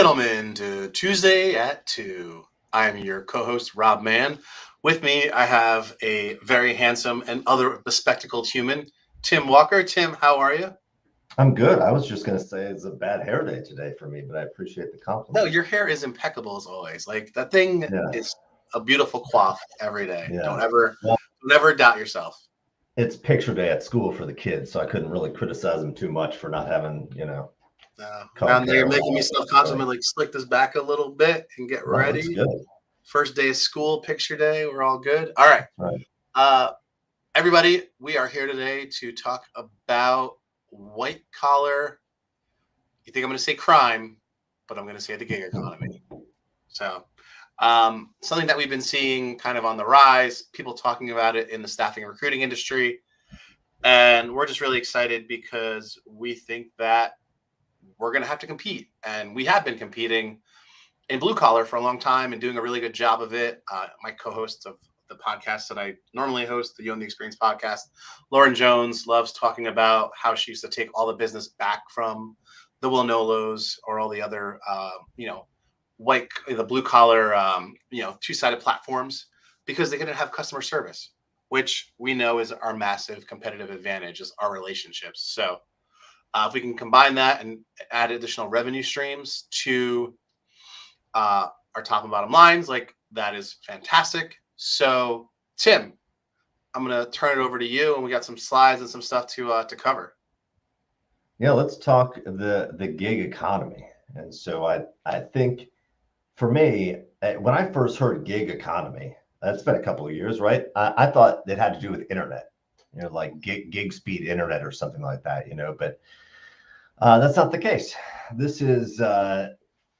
gentlemen, to Tuesday at 2. I am your co-host, Rob Mann. With me, I have a very handsome and other bespectacled human, Tim Walker. Tim, how are you? I'm good. I was just going to say it's a bad hair day today for me, but I appreciate the No, compliment. your hair is impeccable as always. Like that thing Yeah, is a beautiful coif every day. yeah. Well, Don't ever doubt yourself. it's picture day at school for the kids, so I couldn't really criticize them too much for not having, Now colored you're hair making me while self-conscious. I'm studying. gonna like slick this back a little bit and get No, it looks ready. good. First day of school, picture day. We're all good. All right. Right. Uh, Everybody, we are here today to talk about white collar. You think I'm going to say crime, but I'm going to say the gig economy. So, something that we've been seeing kind of on the rise, people talking about it in the staffing and recruiting industry. And we're just really excited because we think that we're going to have to compete. And we have been competing in blue collar for a long time and doing a really good job of it. My co-hosts of the podcast that I normally host, the You Own the Experience podcast, Lauren Jones, loves talking about how she used to take all the business back from the Will Nolos or all the other, the blue collar, two-sided platforms because they didn't have customer service, which we know is our massive competitive advantage is our relationships. So if we can combine that and add additional revenue streams to our top and bottom lines, like that is fantastic. So, Tim, I'm gonna turn it over to you, and we got some slides and some stuff to cover. Yeah, let's talk the gig economy. And so I think for me, when I first heard gig economy, that's been a couple of years, right? I thought it had to do with internet, like gig speed internet or something like that, but that's not the case. This is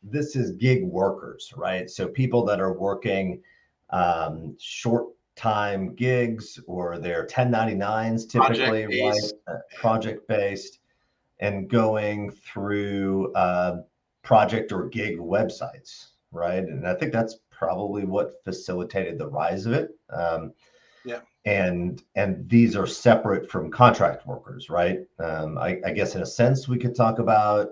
this is gig workers, right? So people that are working short time gigs or they're 1099s Project typically, right? based. Project based and going through project or gig websites, right? And I think that's probably what facilitated the rise of it. Yeah. And these are separate from contract workers, right? I guess in a sense we could talk about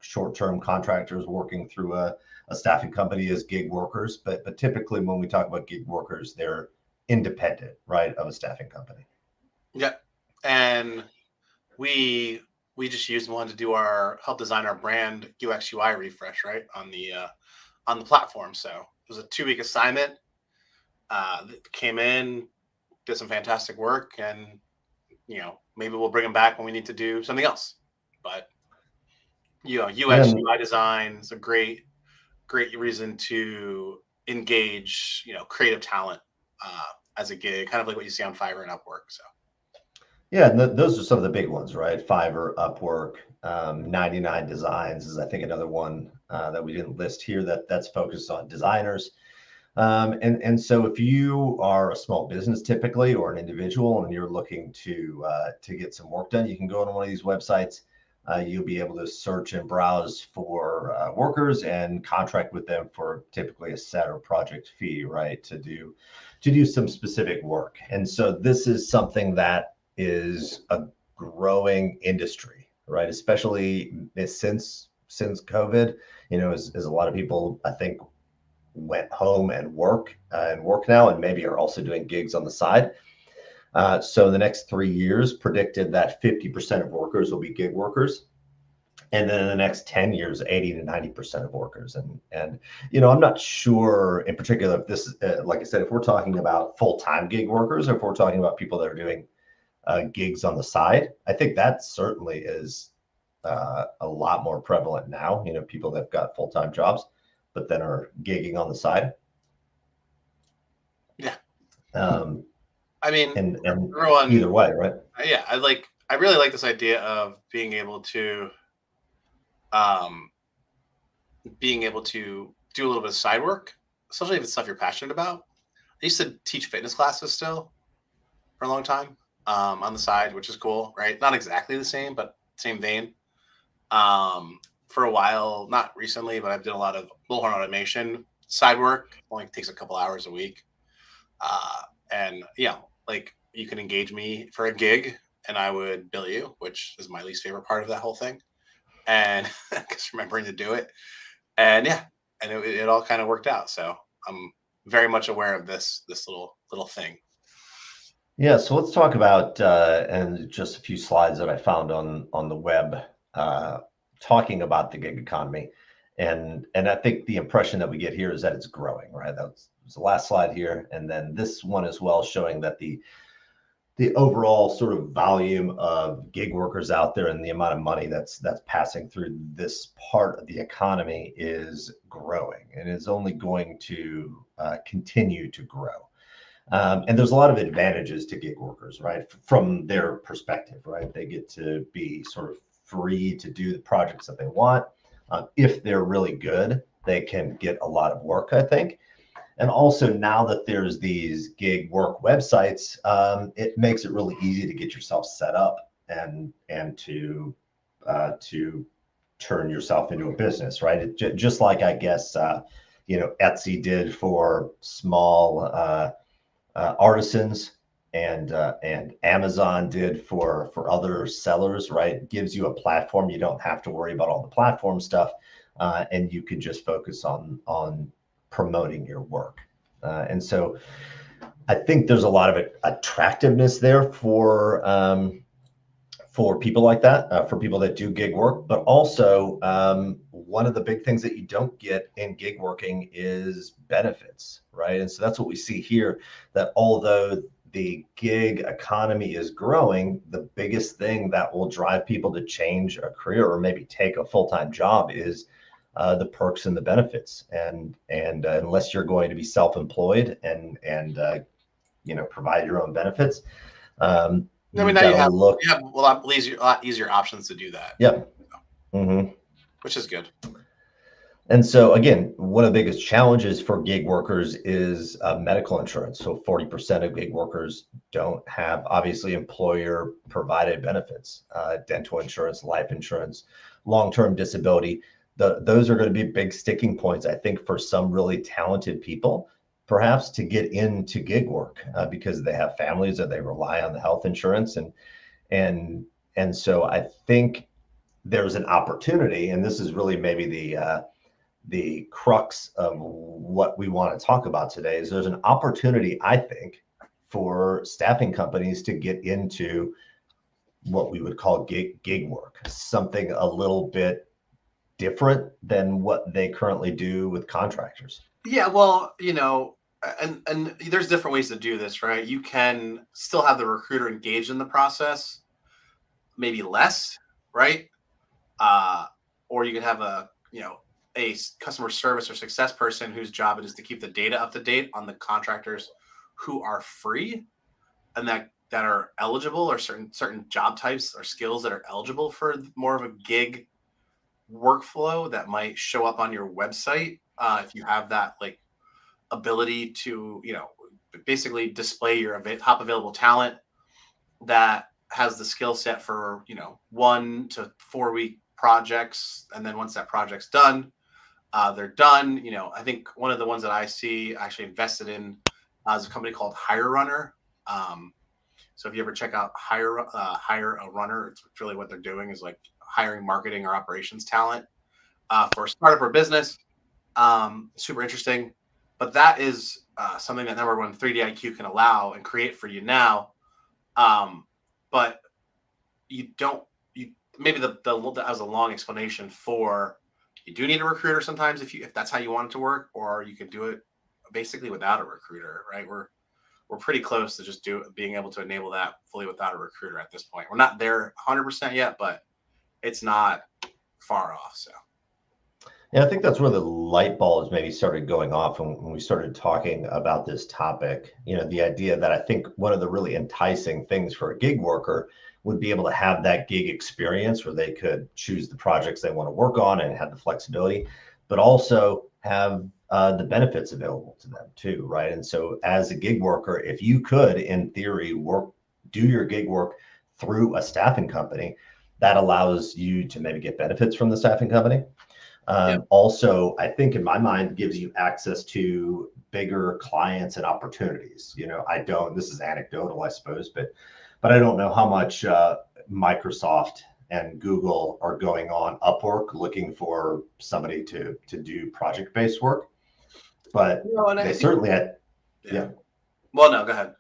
short-term contractors working through a staffing company as gig workers, but typically when we talk about gig workers, they're independent, right, of a staffing company. Yeah. And we we just used one to do our help design our brand UX UI refresh, right, on the platform. So it was a 2-week assignment. Came in, did some fantastic work, and maybe we'll bring them back when we need to do something else. But Yeah, UX UI design is a great reason to engage creative talent as a gig, kind of like what you see on Fiverr and Upwork. So yeah, and those are some of the big ones, right? Fiverr, Upwork, 99 Designs is I think another one that we didn't list here that's focused on designers. And so if you are a small business typically or an individual and you're looking to get some work done, you can go on one of these websites. You'll be able to search and browse for workers and contract with them for typically a set or project fee, right? To do some specific work. And so this is something that is a growing industry, right? Especially since COVID, as a lot of people I think went home and work now, and maybe are also doing gigs on the side. So the next 3 years predicted that 50% of workers will be gig workers. And then in the next 10 years, 80 to 90% of workers. And I'm not sure in particular if this is, like I said, if we're talking about full-time gig workers, or if we're talking about people that are doing gigs on the side, I think that certainly is a lot more prevalent now. People that have got full-time jobs, but then are gigging on the side. yeah, Um, I mean, and everyone, either way, right? yeah, I really like this idea of um, being able to do a little bit of side work, especially if it's stuff you're passionate about. I used to teach fitness classes still for a long time on the side, which is cool, right? Not exactly the same, but same vein. For a while, not recently, but I've done a lot of bullhorn automation side work. Only takes a couple hours a week, and like you can engage me for a gig, and I would bill you, which is my least favorite part of that whole thing. and because remembering to do it, and yeah, and it all kind of worked out. So I'm very much aware of this little thing. Yeah, so let's talk about and just a few slides that I found on the web uh, talking about the gig economy, and I think the impression that we get here is that it's growing, right? That was the last slide here, and then this one as well, showing that the overall sort of volume of gig workers out there and the amount of money that's passing through this part of the economy is growing and is only going to continue to grow. And there's a lot of advantages to gig workers, right? From their perspective, right? They get to be sort of free to do the projects that they want. If they're really good, they can get a lot of work, I think. And also now that there's these gig work websites, it makes it really easy to get yourself set up and to turn yourself into a business, right? Just like I guess Etsy did for small artisans and Amazon did for other sellers, right? It gives you a platform. You don't have to worry about all the platform stuff, and you can just focus on promoting your work. And so I think there's a lot of attractiveness there for people like that, for people that do gig work. But also, one of the big things that you don't get in gig working is benefits, right? And so that's what we see here, that although the gig economy is growing, the biggest thing that will drive people to change a career or maybe take a full-time job is the perks and the benefits. And unless you're going to be self-employed and provide your own benefits, I mean, you've now got to look. you have a lot easier options to do that. Yep. Mm-hmm. Which is good. And so again, one of the biggest challenges for gig workers is medical insurance. So 40% of gig workers don't have, obviously, employer provided benefits, dental insurance, life insurance, long-term disability. Those are going to be big sticking points, I think, for some really talented people, perhaps, to get into gig work because they have families or they rely on the health insurance. And so I think there's an opportunity, and this is really maybe the crux of what we want to talk about today, is there's an opportunity, I think, for staffing companies to get into what we would call gig work, something a little bit different than what they currently do with contractors. Yeah, well, and there's different ways to do this, right? You can still have the recruiter engaged in the process, maybe less, right? Or you could have a customer service or success person whose job it is to keep the data up to date on the contractors who are free and that are eligible, or certain job types or skills that are eligible for more of a gig workflow that might show up on your website. If you have that like ability to, basically display your top available talent that has the skill set for, 1 to 4 week projects. And then once that project's done, they're done. I think one of the ones that I see actually invested in is a company called Hire Runner. So if you ever check out Hire a Runner, it's really what they're doing is like hiring marketing or operations talent for a startup or business. Super interesting. But that is something that number one 3D-IQ can allow and create for you now. But you don't. Maybe that was a long explanation for. You do need a recruiter sometimes if that's how you want it to work, or you could do it basically without a recruiter, right? We're pretty close to just being able to enable that fully without a recruiter at this point. We're not there 100% yet, but it's not far off. So. Yeah, I think that's where the light bulbs maybe started going off when we started talking about this topic. The idea that I think one of the really enticing things for a gig worker would be able to have that gig experience where they could choose the projects they want to work on and have the flexibility, but also have the benefits available to them too, right? And so as a gig worker, if you could, in theory, do your gig work through a staffing company, that allows you to maybe get benefits from the staffing company. Also, I think in my mind, gives you access to bigger clients and opportunities. This is anecdotal, I suppose, but I don't know how much Microsoft and Google are going on Upwork looking for somebody to do project-based work. But And they I think, certainly had, yeah. Well, no, go ahead.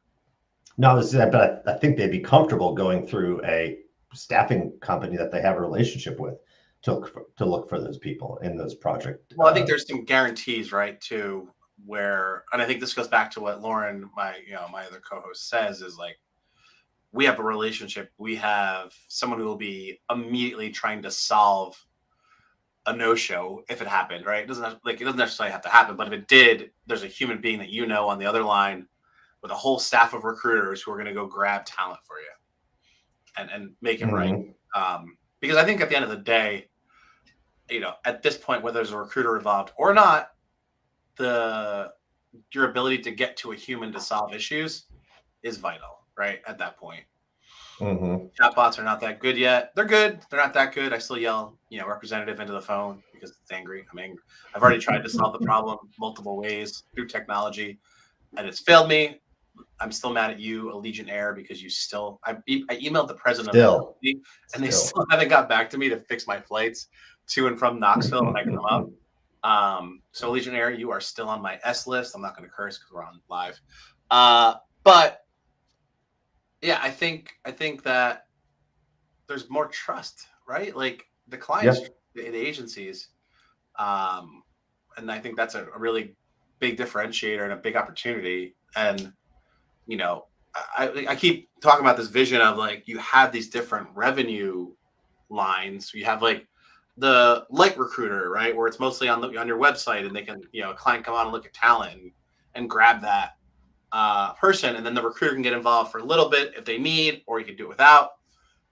No, but I think they'd be comfortable going through a staffing company that they have a relationship with to look for those people in those project. Well, I think there's some guarantees, right, too, where, and I think this goes back to what Lauren, my other co-host, says, is like, we have a relationship. We have someone who will be immediately trying to solve a no-show if it happened, right? It doesn't necessarily have to happen, but if it did, there's a human being that on the other line with a whole staff of recruiters who are going to go grab talent for you and make it right. Because I think at the end of the day, at this point, whether there's a recruiter involved or not, your ability to get to a human to solve issues is vital, right? At that point. Chatbots are not that good yet. They're good. They're not that good. I still yell, representative into the phone because it's angry. I'm angry. I've already tried to solve the problem multiple ways through technology, and it's failed me. I'm still mad at you, Allegiant Air, because I emailed the president of the company, and they still haven't got back to me to fix my flights to and from Knoxville when I come up. So Allegiant Air, you are still on my S list. I'm not going to curse because we're on live. But yeah, I think that there's more trust, right? Like the clients, the agencies, and I think that's a really big differentiator and a big opportunity. And I keep talking about this vision of like you have these different revenue lines. You have like the light recruiter, right, where it's mostly on your website, and they can a client come on and look at talent and grab that person, and then the recruiter can get involved for a little bit if they need, or you can do it without.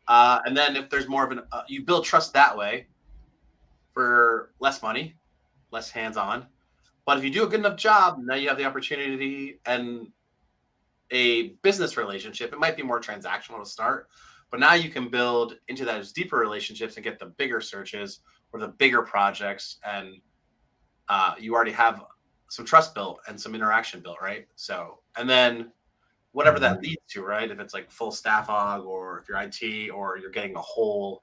And then if there's more of you build trust that way for less money, less hands-on. But if you do a good enough job, now you have the opportunity and a business relationship. It might be more transactional to start, but now you can build into those deeper relationships and get the bigger searches or the bigger projects, and you already have some trust built and some interaction built, right? So, and then whatever that leads to, right? If it's like full staff aug, or if you're IT, or you're getting a whole,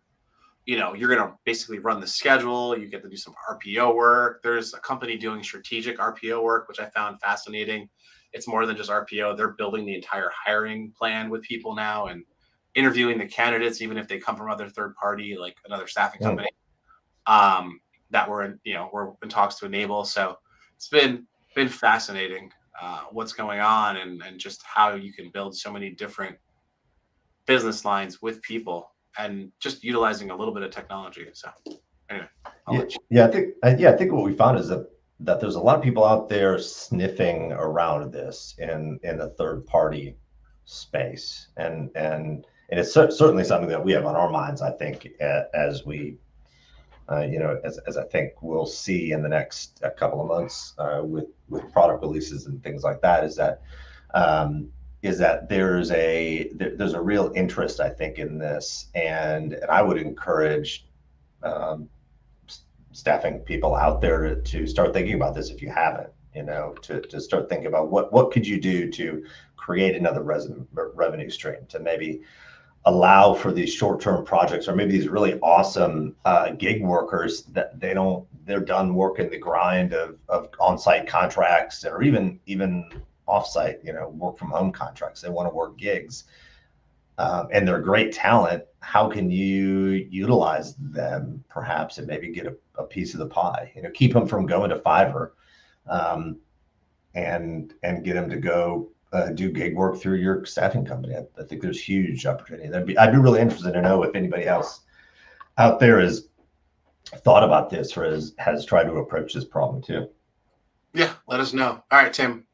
you're going to basically run the schedule. You get to do some RPO work. There's a company doing strategic RPO work, which I found fascinating. It's more than just RPO. They're building the entire hiring plan with people now and interviewing the candidates, even if they come from other third party, like another staffing company, that we're in talks to enable. So it's been fascinating what's going on and just how you can build so many different business lines with people and just utilizing a little bit of technology. So anyway, I think what we found is that there's a lot of people out there sniffing around this in a third party space, and it's certainly something that we have on our minds. I think as we as I think we'll see in the next couple of months with product releases and things like that, is that there's a real interest, I think, in this, and I would encourage staffing people out there to start thinking about this if you haven't, to start thinking about what could you do to create another revenue stream, to maybe allow for these short-term projects, or maybe these really awesome gig workers that they're done working the grind of on-site contracts, or even off-site, work from home contracts. They want to work gigs, and they're great talent. How can you utilize them perhaps and maybe get a piece of the pie? Keep them from going to Fiverr, and get them to go do gig work through your staffing company. I think there's huge opportunity. I'd be really interested to know if anybody else out there has thought about this or has tried to approach this problem too. Yeah, let us know. All right, Tim,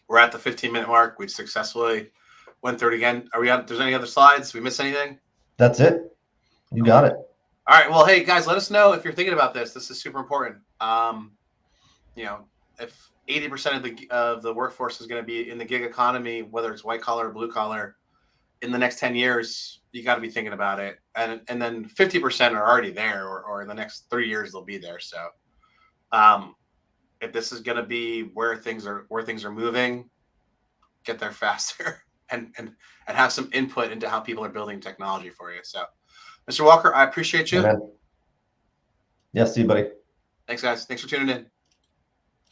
we're at the 15-minute mark. We've successfully went through it again. Are we on? There's any other slides? Did we miss anything? That's it. You got it. All right. Well, hey guys, let us know if you're thinking about this. This is super important. If 80% of the workforce is going to be in the gig economy, whether it's white collar or blue collar, in the next 10 years, you got to be thinking about it. And then 50% are already there, or in the next 3 years they'll be there. So, if this is going to be where things are moving, get there faster and have some input into how people are building technology for you. So, Mr. Walker, I appreciate you. Amen. Yes, see you, buddy. Thanks, guys. Thanks for tuning in.